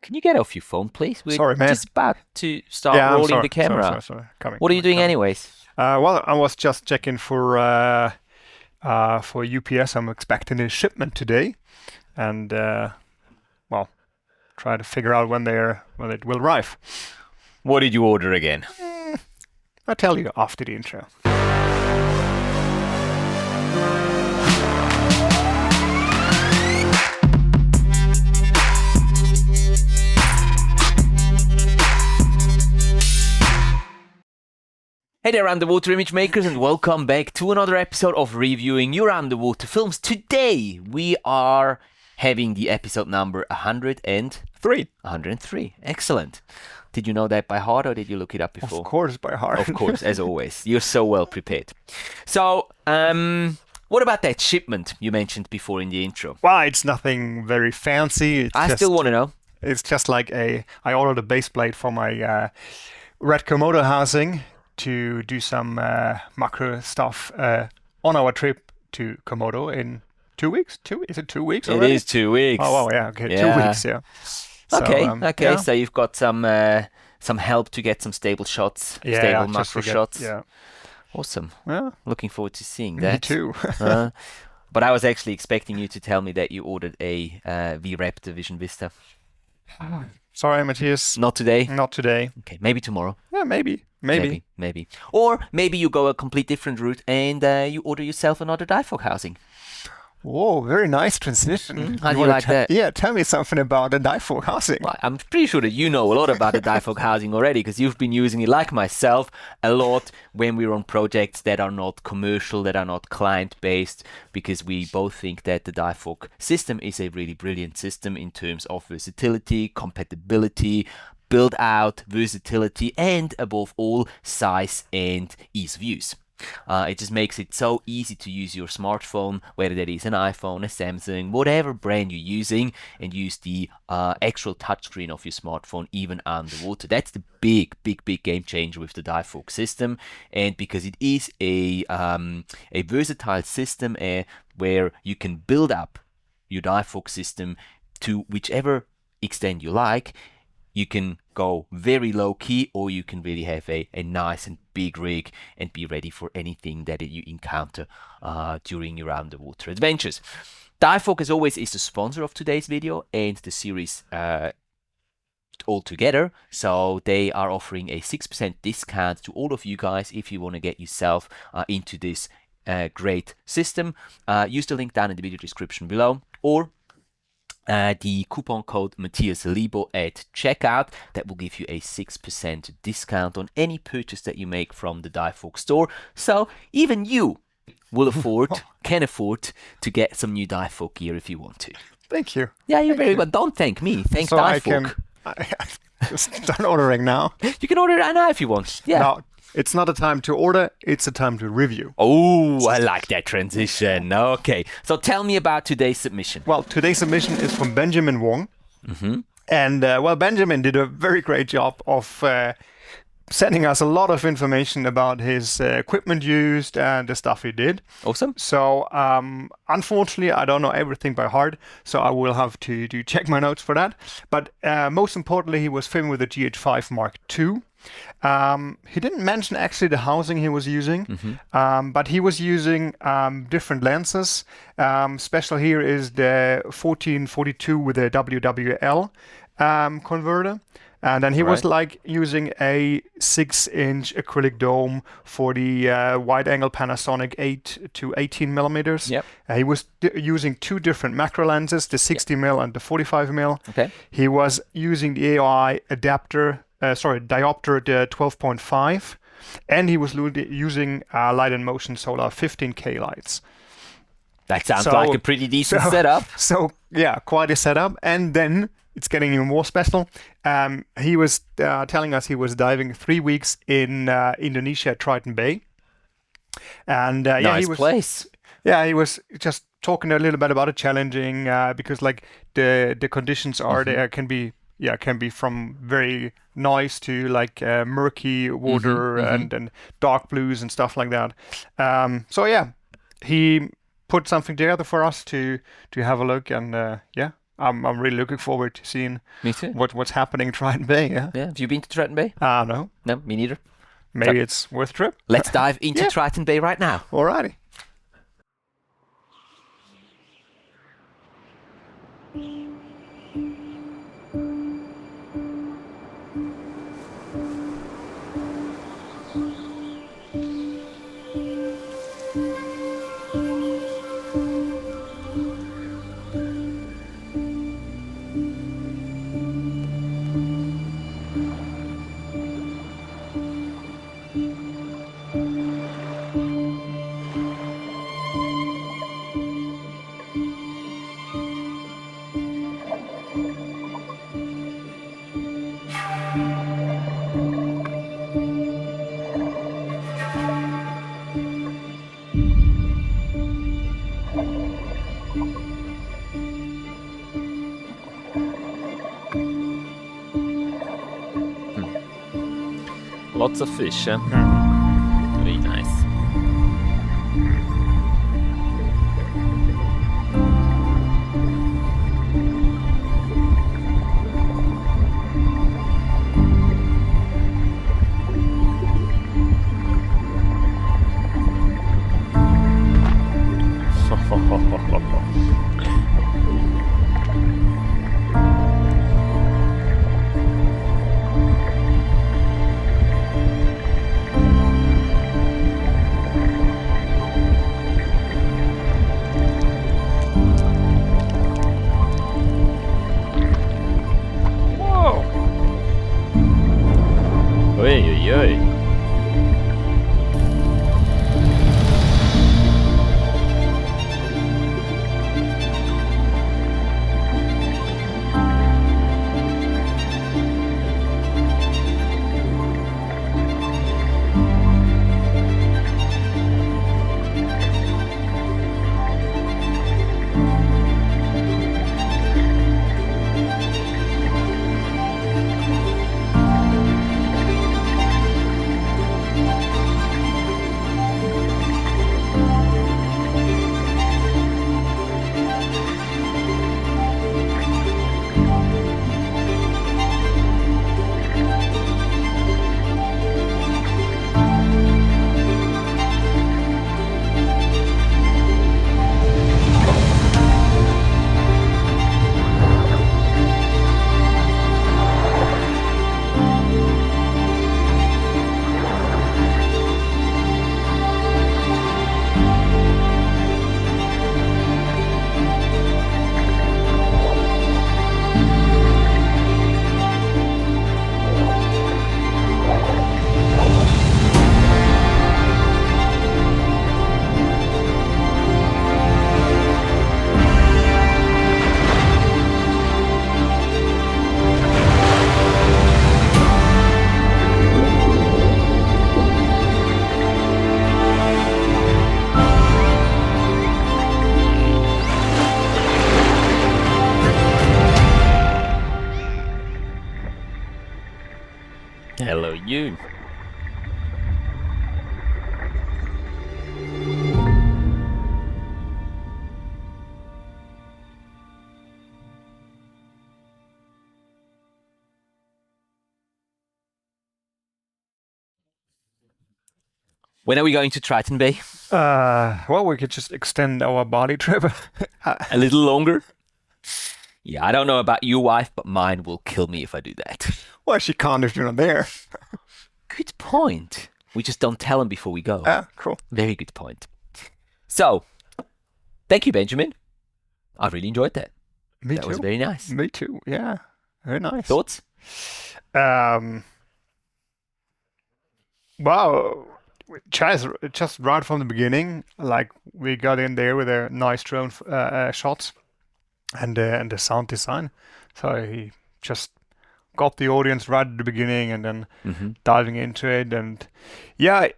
Can you get off your phone, please? We're Sorry, man. just about to start I'm rolling sorry. the camera. Sorry. Coming. What are you doing anyways? Well, I was just checking for UPS. I'm expecting a shipment today, and try to figure out when it will arrive. What did you order again? I'll tell you after the intro. Hey there, underwater image makers, and welcome back to another episode of reviewing your underwater films. Today we are having the episode number 103. 103. Excellent. Did you know that by heart, or did you look it up before? Of course, by heart. Of course, as always. You're so well prepared. So, what about that shipment you mentioned before in the intro? Well, it's nothing very fancy. I still want to know. It's just like I ordered a base plate for my red Komodo housing to do some macro stuff on our trip to Komodo in 2 weeks. Is it 2 weeks already? It is 2 weeks. Oh, wow, yeah, okay, Yeah. 2 weeks, yeah. Okay, Yeah. So you've got some help to get some stable shots, stable macro shots. Yeah. Awesome. Yeah. Looking forward to seeing that. Me too. But I was actually expecting you to tell me that you ordered a V-Raptor Vision Vista. Sorry, Matthias. Not today? Not today. Okay, maybe tomorrow. Yeah, maybe. Or maybe you go a complete different route and you order yourself another dive-fog housing. Whoa, very nice transition. How do you like that? Yeah, tell me something about the dive-fog housing. Well, I'm pretty sure that you know a lot about the dive-fog housing already, because you've been using it, like myself, a lot when we're on projects that are not commercial, that are not client-based, because we both think that the dive-fog system is a really brilliant system in terms of versatility, compatibility, build out, versatility, and above all, size and ease of use. It just makes it so easy to use your smartphone, whether that is an iPhone, a Samsung, whatever brand you're using, and use the actual touchscreen of your smartphone even underwater. That's the big game changer with the dive-fog system, and because it is a versatile system where you can build up your dive-fog system to whichever extent you like. You can go very low key, or you can really have a nice and big rig and be ready for anything that you encounter during your underwater adventures. Dive-fog, as always, is the sponsor of today's video and the series altogether. So they are offering a 6% discount to all of you guys if you want to get yourself into this great system. Use the link down in the video description below, or the coupon code Matthias Lebo at checkout. That will give you a 6% discount on any purchase that you make from the dive-fog store. So even you will can afford to get some new dive-fog gear if you want to. Thank you. Yeah, you're very well. Don't thank me. Thank So dive-fog. I just start ordering now. You can order it right now if you want. Yeah. No, it's not a time to order, it's a time to review. Oh, I like that transition. Okay, so tell me about today's submission. Well, today's submission is from Benjamin Wong. Mm-hmm. And, Benjamin did a very great job of sending us a lot of information about his equipment used and the stuff he did. Awesome. So, unfortunately, I don't know everything by heart, so I will have to check my notes for that. But most importantly, he was filming with the GH5 Mark II. He didn't mention actually the housing he was using, but he was using different lenses. Special here is the 1442 with a WWL converter. And then he was using a 6-inch acrylic dome for the wide-angle Panasonic 8 to 18 millimeters. Yep. He was using two different macro lenses, the 60mm and the 45mm. Okay. He was using the AOI diopter, the 12.5, and he was using Light and Motion Solar 15K lights. That sounds like a pretty decent setup. So yeah, quite a setup. And then it's getting even more special. He was telling us he was diving 3 weeks in Indonesia at Triton Bay. And nice he was place. Yeah, he was just talking a little bit about it, challenging because like the conditions are there can be from very nice to like murky water and dark blues and stuff like that. He put something together for us to have a look, and I'm really looking forward to seeing Me too. what's happening in Triton Bay. Yeah. Yeah. Have you been to Triton Bay? No. No, me neither. Maybe it's worth a trip. Let's dive into Yeah. Triton Bay right now. Alrighty. Lots of fish, huh? Very nice. Oi, oi, oi. Hello, you. When are we going to Triton Bay? Well, we could just extend our body trip. A little longer? Yeah, I don't know about your wife, but mine will kill me if I do that. Well, she can't if you're not there. Good point. We just don't tell them before we go. Cool. Very good point. So, thank you, Benjamin. I really enjoyed that. Me That too. was very nice. Me too. Yeah. Very nice. Thoughts? Wow. Just right from the beginning, like we got in there with a nice drone shots and the sound design. So he just got the audience right at the beginning and then diving into it. And yeah,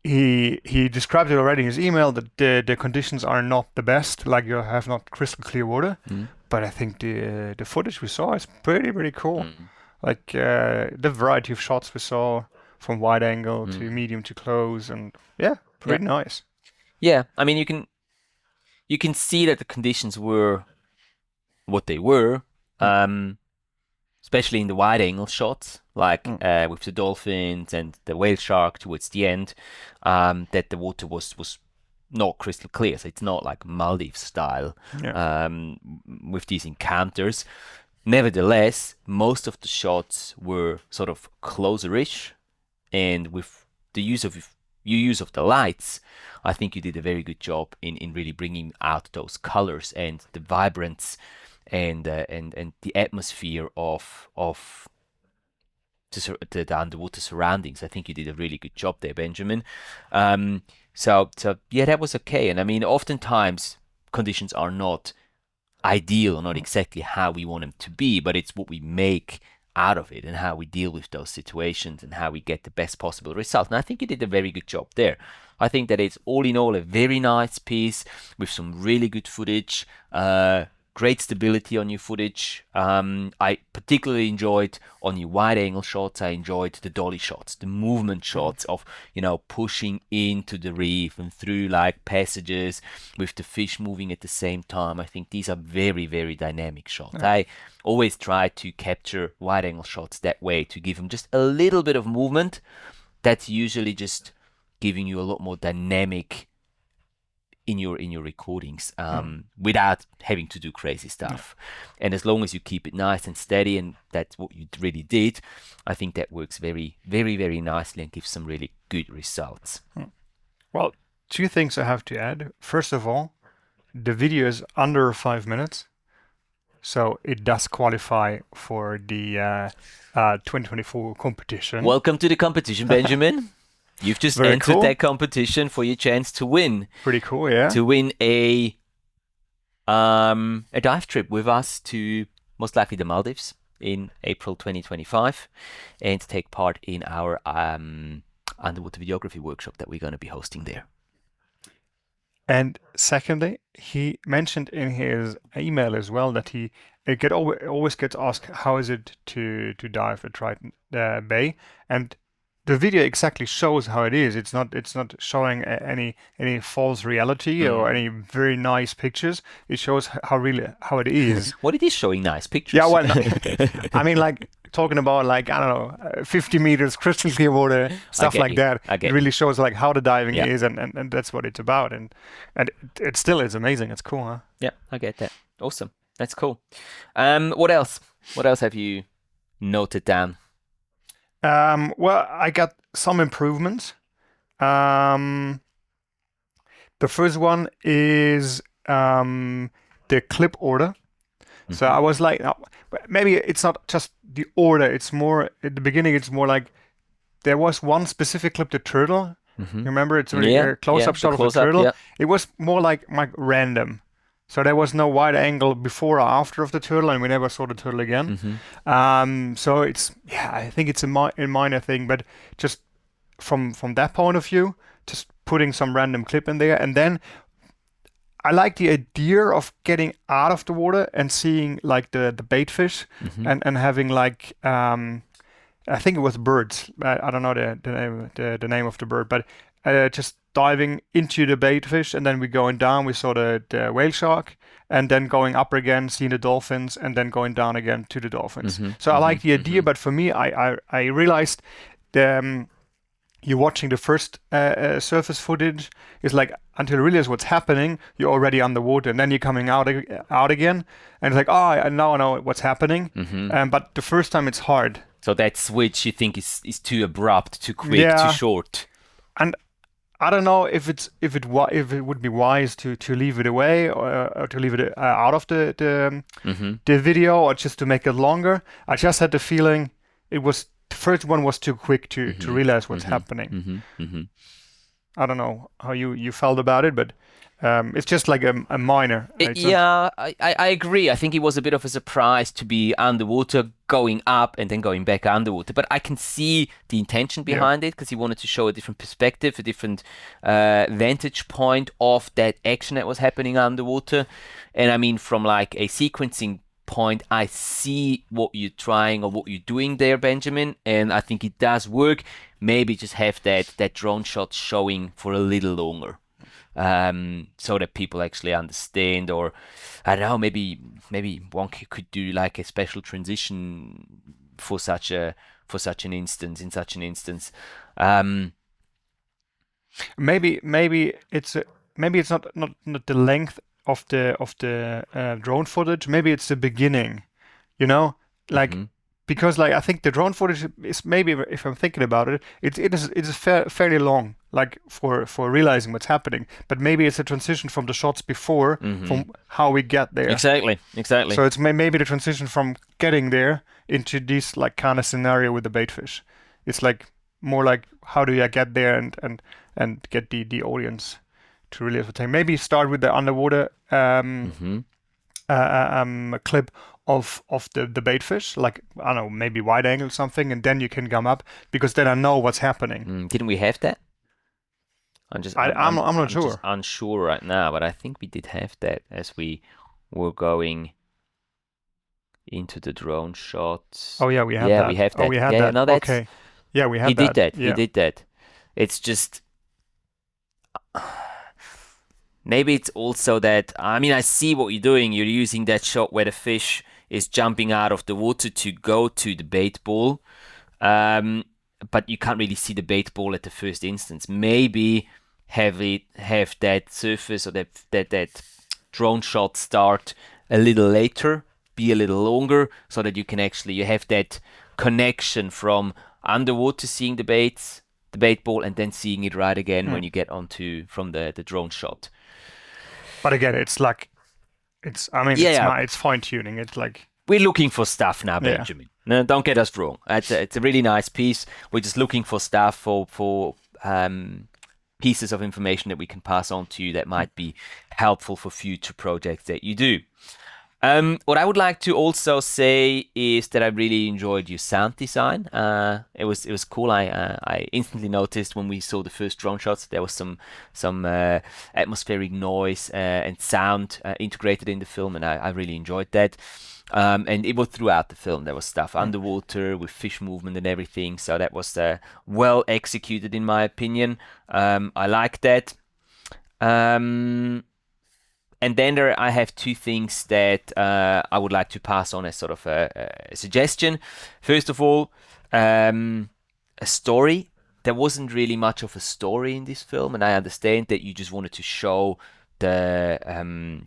he described it already in his email that the conditions are not the best, like you have not crystal clear water. But I think the footage we saw is pretty cool. Like the variety of shots we saw from wide angle to medium to close, and yeah, pretty nice. Yeah, I mean you can see that the conditions were what they were, especially in the wide angle shots, like with the dolphins and the whale shark towards the end, that the water was not crystal clear. So it's not like Maldives style with these encounters. Nevertheless, most of the shots were sort of closer-ish, and with the use of the lights, I think you did a very good job in really bringing out those colors and the vibrance and the atmosphere of the underwater surroundings. I think you did a really good job there, Benjamin. So yeah, that was okay. And I mean, oftentimes conditions are not ideal or not exactly how we want them to be, but it's what we make out of it and how we deal with those situations and how we get the best possible result. And I think you did a very good job there. I think that it's all in all a very nice piece with some really good footage, great stability on your footage. I particularly enjoyed on your wide angle shots. I enjoyed the dolly shots, the movement shots of, pushing into the reef and through like passages with the fish moving at the same time. I think these are very, very dynamic shots. Yeah. I always try to capture wide angle shots that way, to give them just a little bit of movement. That's usually just giving you a lot more dynamic in your recordings, without having to do crazy stuff. And as long as you keep it nice and steady, and that's what you really did, I think that works very, very, very nicely and gives some really good results. Well, two things I have to add. First of all, the video is under 5 minutes, so it does qualify for the 2024 competition. Welcome to the competition, Benjamin. You've just entered that competition for your chance to win. Pretty cool, yeah. To win a dive trip with us to most likely the Maldives in April 2025, and take part in our underwater videography workshop that we're going to be hosting there. And secondly, he mentioned in his email as well that he always gets asked how is it to dive at Triton Bay, and the video exactly shows how it is. It's not showing any false reality or any very nice pictures. It shows how it is. Well, it is showing nice pictures. Yeah, well, I mean, like talking about like, I don't know, 50 meters crystal clear water, stuff like that. It really shows like how the diving is, and that's what it's about. And it still is amazing. It's cool, huh? Yeah, I get that. Awesome. That's cool. What else? What else have you noted down? Well, I got some improvements. The first one is the clip order. So I was like, maybe it's not just the order. It's more at the beginning. It's more like there was one specific clip, the turtle. You remember? It's really a close-up shot of the turtle. Yeah. It was more like random. So there was no wide angle before or after of the turtle, and we never saw the turtle again. So it's, I think it's a minor thing, but just from that point of view, just putting some random clip in there. And then I like the idea of getting out of the water and seeing like the bait fish and having like, I think it was birds. I don't know the name of the bird, but just diving into the bait fish, and then we going down, we saw the whale shark, and then going up again, seeing the dolphins, and then going down again to the dolphins. So I like the idea, but for me, I realized you're watching the first surface footage, is like until you realize what's happening, you're already underwater, and then you're coming out again, and it's like, oh, now I know what's happening. But the first time it's hard. So that switch you think is too abrupt, too quick, too short. And I don't know if it would be wise to leave it away or to leave it out of the video, or just to make it longer. I just had the feeling the first one was too quick to realize what's happening. I don't know how you felt about it, but it's just like a minor. I agree. I think it was a bit of a surprise to be underwater, going up and then going back underwater. But I can see the intention behind it, because he wanted to show a different perspective, a different vantage point of that action that was happening underwater. And I mean, from like a sequencing point, I see what you're trying or what you're doing there, Benjamin, and I think it does work. Maybe just have that drone shot showing for a little longer. so that people actually understand, or I don't know, maybe one could do like a special transition for such an instance, in such an instance. Maybe it's not the length of the drone footage. Maybe it's the beginning, you know, like Mhm. because like I think the drone footage is maybe, if I'm thinking about it, it is fairly long, like for realizing what's happening. But maybe it's a transition from the shots before, Mhm. from how we get there. Exactly. So it's maybe the transition from getting there into this like kind of scenario with the baitfish. It's like more like how do you get there and get the audience to really entertain. Maybe start with the underwater Mhm. clip of the baitfish, like I don't know, maybe wide angle something, and then you can come up because then I know what's happening. Didn't we have that? I'm not I'm just sure. unsure right now, but I think we did have that as we were going into the drone shots. Oh yeah, we had Yeah, we that. have Oh, that. we had Yeah, that. no, that's Okay. Yeah, we he had did that. that. He Yeah. did that. It's just maybe it's also that I mean I see what you're doing. You're using that shot where the fish is jumping out of the water to go to the bait ball. Um, but you can't really see the bait ball at the first instance. Maybe have that surface or that drone shot start a little later, be a little longer, so that you have that connection from underwater seeing the bait ball, and then seeing it right again when Mm. you get onto from the drone shot. But again, it's like I mean, Yeah, it's fine tuning. It's like we're looking for stuff now, yeah. Benjamin. No, don't get us wrong. It's a really nice piece. We're just looking for stuff for pieces of information that we can pass on to you that might be helpful for future projects that you do. What I would like to also say is that I really enjoyed your sound design. It was cool. I instantly noticed when we saw the first drone shots there was some atmospheric noise and sound integrated in the film, and I really enjoyed that. And it was throughout the film. There was stuff Mm. underwater with fish movement and everything. So that was well executed, in my opinion. I like that. Um, and then I have two things that I would like to pass on as sort of a suggestion. First of all, a story. There wasn't really much of a story in this film, and I understand that you just wanted to show the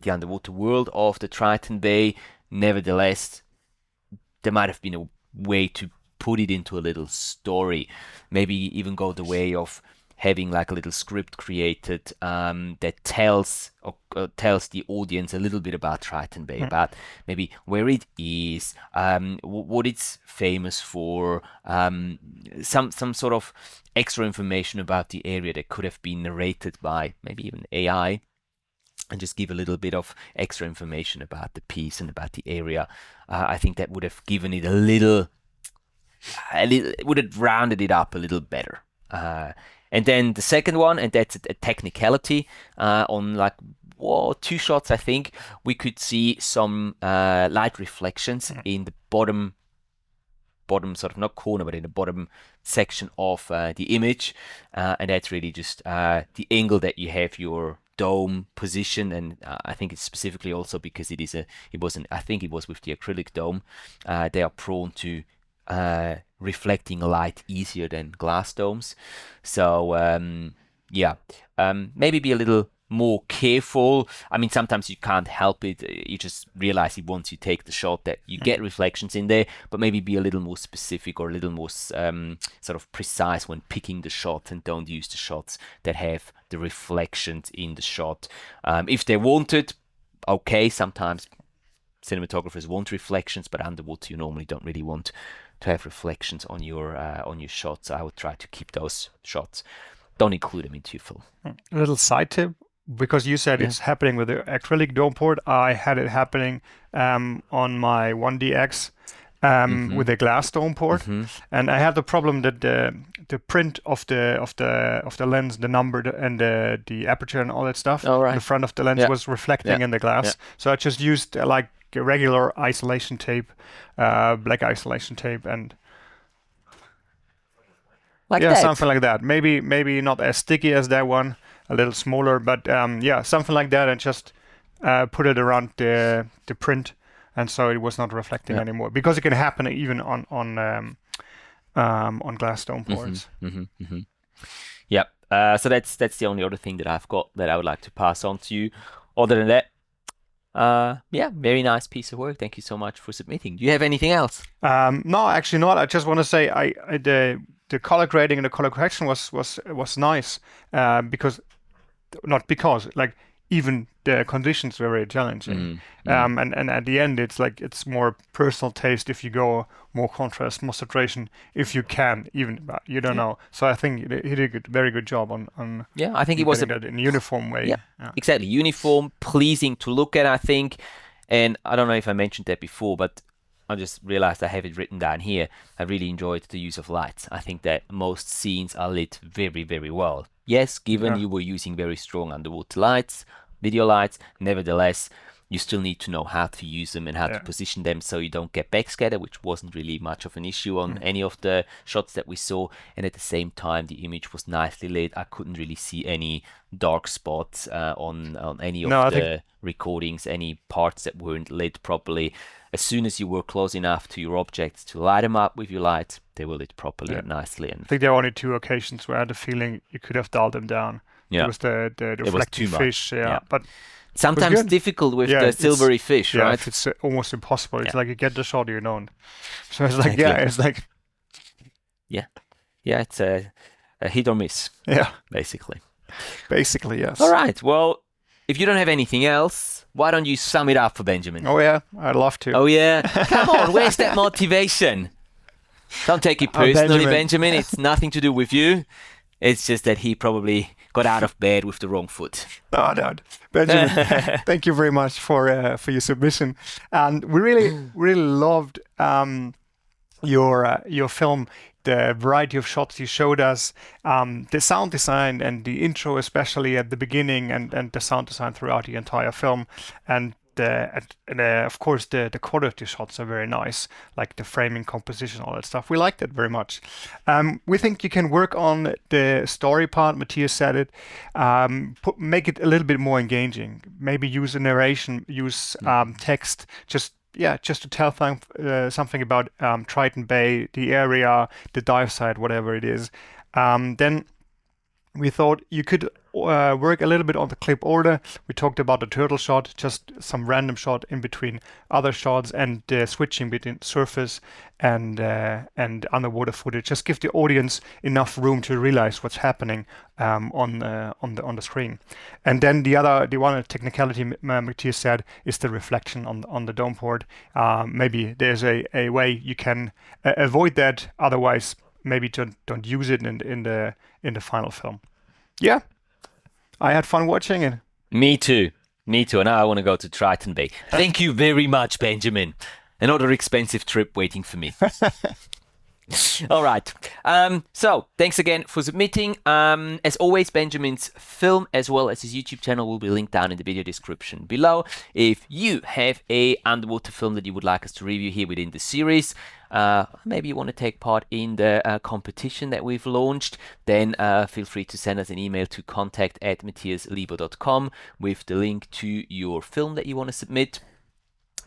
underwater world of the Triton Bay. Nevertheless, there might have been a way to put it into a little story. Maybe even go the way of having like a little script created that tells the audience a little bit about Triton Bay, Mm. about maybe where it is, what it's famous for, some sort of extra information about the area that could have been narrated by maybe even AI, and just give a little bit of extra information about the piece and about the area. I think that would have given it it would have rounded it up a little better. And then the second one, and that's a technicality on like two shots. I think we could see some light reflections in the bottom sort of not corner, but in the bottom section of the image, and that's really just the angle that you have your dome position, and I think it's specifically also because I think it was with the acrylic dome. They are prone to reflecting light easier than glass domes. So yeah, maybe be a little more careful. I mean, sometimes you can't help it. You just realize it once you take the shot that you get reflections in there, but maybe be a little more specific or a little more sort of precise when picking the shot, and don't use the shots that have the reflections in the shot. If they wanted, okay, sometimes cinematographers want reflections, but underwater you normally don't really want to have reflections on your shots. I would try to keep those shots. Don't include them into your film. A little side tip, because you said Yeah. it's happening with the acrylic dome port. I had it happening on my 1DX with a glass dome port, and I had the problem that the print of the lens, the number and the aperture and all that stuff, Oh, right. the front of the lens Yeah. was reflecting Yeah. in the glass. Yeah. So I just used like a regular isolation tape, black isolation tape, and Like yeah, that. something like that. Maybe not as sticky as that one, a little smaller, but yeah, something like that, and just put it around the print, and so it was not reflecting anymore, because it can happen even on glass dome boards. Yeah. So that's the only other thing that I've got that I would like to pass on to you. Other than that, yeah, very nice piece of work. Thank you so much for submitting. Do you have anything else? No, actually not. I just want to say the color grading and the color correction was nice, because like even the conditions were very challenging. And at the end, it's like it's more personal taste if you go more contrast, more saturation, if you can, even, but you don't know. So I think he did a very good job on yeah, I think it was that in a uniform way. Yeah, exactly. Uniform, pleasing to look at, I think. And I don't know if I mentioned that before, but I just realized I have it written down here. I really enjoyed the use of lights. I think that most scenes are lit very, very well. Yes, given you were using very strong underwater lights, video lights, nevertheless, you still need to know how to use them and how to position them so you don't get backscatter, which wasn't really much of an issue on any of the shots that we saw. And at the same time, the image was nicely lit. I couldn't really see any dark spots on any of the recordings, any parts that weren't lit properly. As soon as you were close enough to your objects to light them up with your lights, they were lit properly and nicely. And I think there were only 2 occasions where I had the feeling you could have dialed them down. It was the reflecting fish, but sometimes difficult with the silvery fish, right? It's almost impossible. It's like you get the shot, you don't. So it's like, it's like... Yeah, it's a hit or miss. Yeah. Basically, yes. All right, well, if you don't have anything else, why don't you sum it up for Benjamin? Oh, yeah, I'd love to. Oh, yeah. Come on, where's that motivation? Don't take it personally, Benjamin. It's nothing to do with you. It's just that he probably got out of bed with the wrong foot. No. Benjamin, thank you very much for your submission. And we really loved your film, the variety of shots you showed us, the sound design and the intro, especially at the beginning, and the sound design throughout the entire film. And of course, the quality shots are very nice, like the framing, composition, all that stuff. We liked it very much. We think you can work on the story part. Matthias said it. Make it a little bit more engaging. Maybe use a narration, use text, just to tell something about Triton Bay, the area, the dive site, whatever it is. Then we thought you could work a little bit on the clip order. We talked about the turtle shot, just some random shot in between other shots, and switching between surface and underwater footage. Just give the audience enough room to realize what's happening on the screen. And then the one technicality Matthias said is the reflection on the dome port. Maybe there's a way you can avoid that. Otherwise, maybe don't use it in the final film. Yeah, I had fun watching it. Me too. And now I want to go to Triton Bay. Thank you very much, Benjamin. Another expensive trip waiting for me. All right. So thanks again for submitting. As always, Benjamin's film as well as his YouTube channel will be linked down in the video description below. If you have a underwater film that you would like us to review here within the series, maybe you want to take part in the competition that we've launched, then feel free to send us an email to contact@matthiaslebo.com with the link to your film that you want to submit.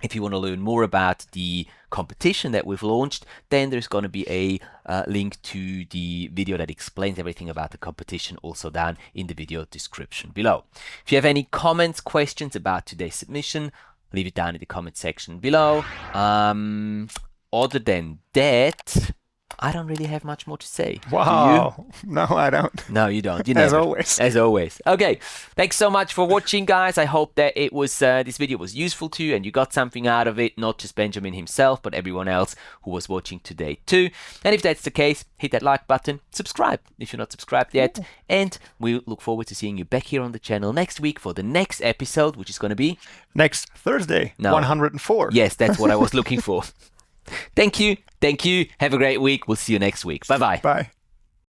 If you want to learn more about the competition that we've launched, then there's going to be a link to the video that explains everything about the competition also down in the video description below. If you have any comments, questions about today's submission, leave it down in the comment section below. Other than that, I don't really have much more to say. Wow. No, I don't. No, you don't. You never. As always. Okay. Thanks so much for watching, guys. I hope that it was this video was useful to you and you got something out of it. Not just Benjamin himself, but everyone else who was watching today too. And if that's the case, hit that like button, subscribe if you're not subscribed yet. And we look forward to seeing you back here on the channel next week for the next episode, which is going to be... next Thursday, 104. Yes, that's what I was looking for. Thank you. Have a great week. We'll see you next week. Bye-bye. Bye.